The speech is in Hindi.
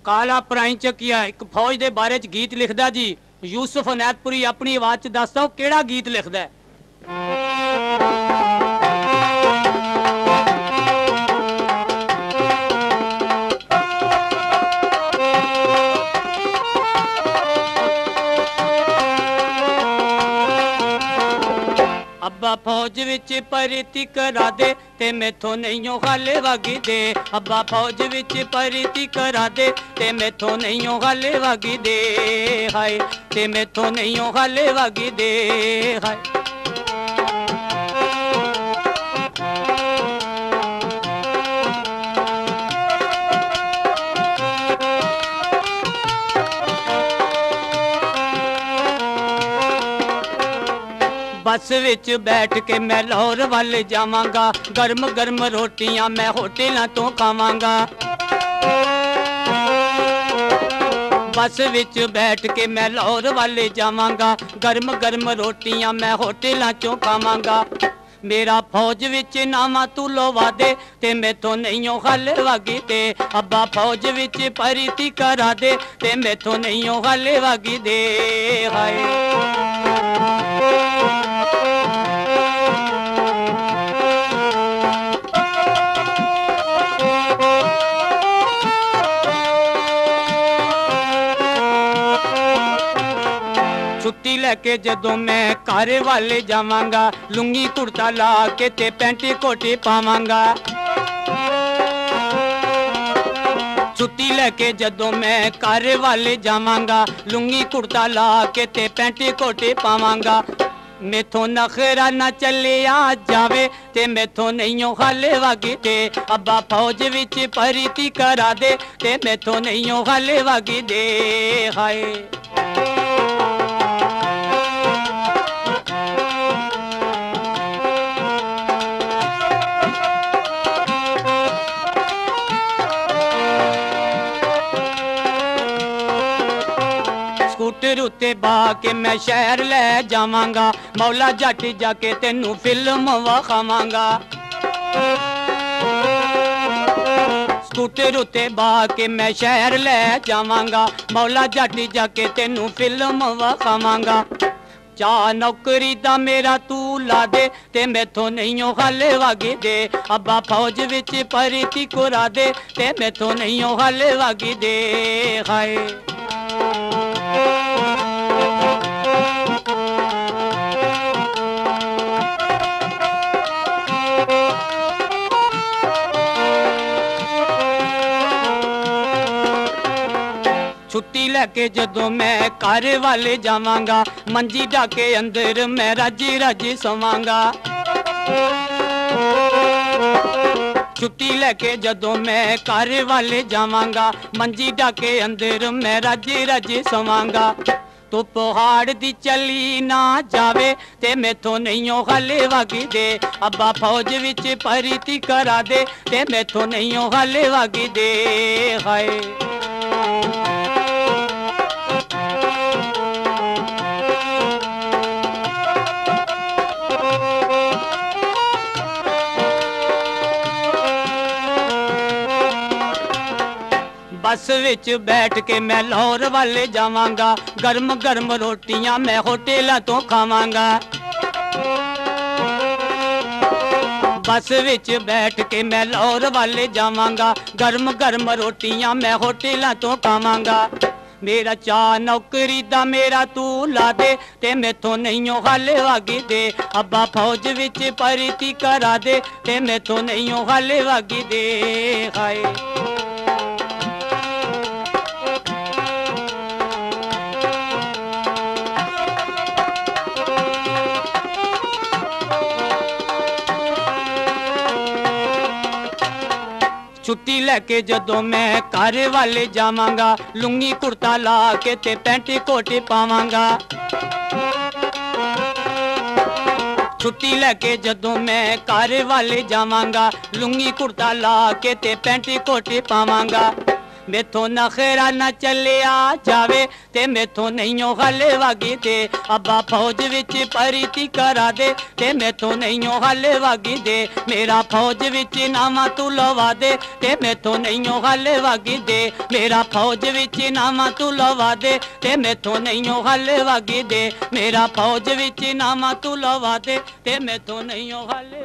काला पराई चकिया एक फौज के बारे च गीत लिखदा जी। यूसुफ अनैतपुरी अपनी आवाज च दसदा केड़ा गीत लिखदा है। अब्बा फौज विच भर्ती करा दे ते मैथों नहीं खाले वागी दे। अब्बा फौज विच भर्ती करा दे ते मैथों नहीं खाले वागी दे। हाय ते मैथों नहीं खाले वागी दे। हाय बस विच बैठ के मैं लाहौर वाले जावांगा। गर्म गर्म रोटियां मैं होटलों तो खावांगा। बस विच बैठ के मैं लाहौर वाले जावांगा। गर्म गर्म रोटियां मैं होटलों चों खावांगा। मेरा फौज विच नामा तू लवा दे ते मैथों नहीं खाले वागी दे। अब्बा फौज विच भर्ती करा दे ते मैथों नहीं खाले वागी दे। हाय छुट्टी लैके जदों मैं घर वाले जावांगा। लुंगी कुर्ता ला के ते पैंटी कोटी पावांगा। छुट्टी लैके जदों मैं घर वाले जावांगा। लुंगी कुर्ता ला के ते पैंटी कोटी पावांगा। मैथों नखरा न चलिया जावे ते मैथों नहीं खाले वागी दे। अब्बा फौज विच भर्ती करा दे ते मैथों नहीं खाले वागी दे। हाय स्कूटर उत्ते बा के मैं शहर ले जावांगा। मौला जट जाके तेनू फिल्म वखावांगा। स्कूटर उत्ते बा के मैं शहर ले जावांगा। मौला जट जाके तेनू फिल्म वखावांगा। चा नौकरी दा मेरा तू ला दे ते मैथों नहीं खाले वागी दे। अब्बा फौज विच भर्ती करा दे ते मैथों नहीं खाले वागी दे। हाय छुट्टी लैके जदों मैं घर वाले जावांगा। मंजी डाके अंदर मैं राजी राजी सोवांगा। छुट्टी लैके जदों मैं घर वाले जावांगा। मंजी डाके अंदर मैं राजी राजी सोवांगा। तो पहाड़ दी चली ना जावे ते मैथों नहीं खाले वागी दे। अब्बा फौज विच भर्ती करा दे ते मैथों नहीं खाले वागी दे। हाय बस विच बैठ के मैं लाहौर वाले जावांगा। गर्म गर्म रोटियां मैं होटलों तो खावांगा। बस विच बैठ के मैं लाहौर वाले जावांगा। गर्म गर्म रोटियां मैं होटलों तो खावांगा। मेरा चा नौकरी दा मेरा तू ला दे ते मैथों नहीं खाले वागी दे। अब्बा फौज विच भर्ती करा दे ते मैथों नहीं खाले वागी दे। हाय छुट्टी लैके जदों मैं घर वाले जावांगा। लुंगी कुर्ता ला के ते पैंटी कोटी पावांगा। छुट्टी लैके जदों मैं घर वाले जावांगा। लुंगी कुर्ता ला के ते पैंटी कोटी पावांगा। मेथों नखरा न चलिया जावे ते मेथों नहीं हले वागी दे अब्बा फौज विच भर्ती करा दे ते मेथों नहीं हले वागी दे मेरा फौज विच नामा तू लवा दे ते मेथों नहीं हले वागी दे मेरा फौज विच नामा तू लवा दे ते मेथों नहीं हले वागी दे मेरा फौज विच नामा तू लवा दे ते मेथों नहीं हले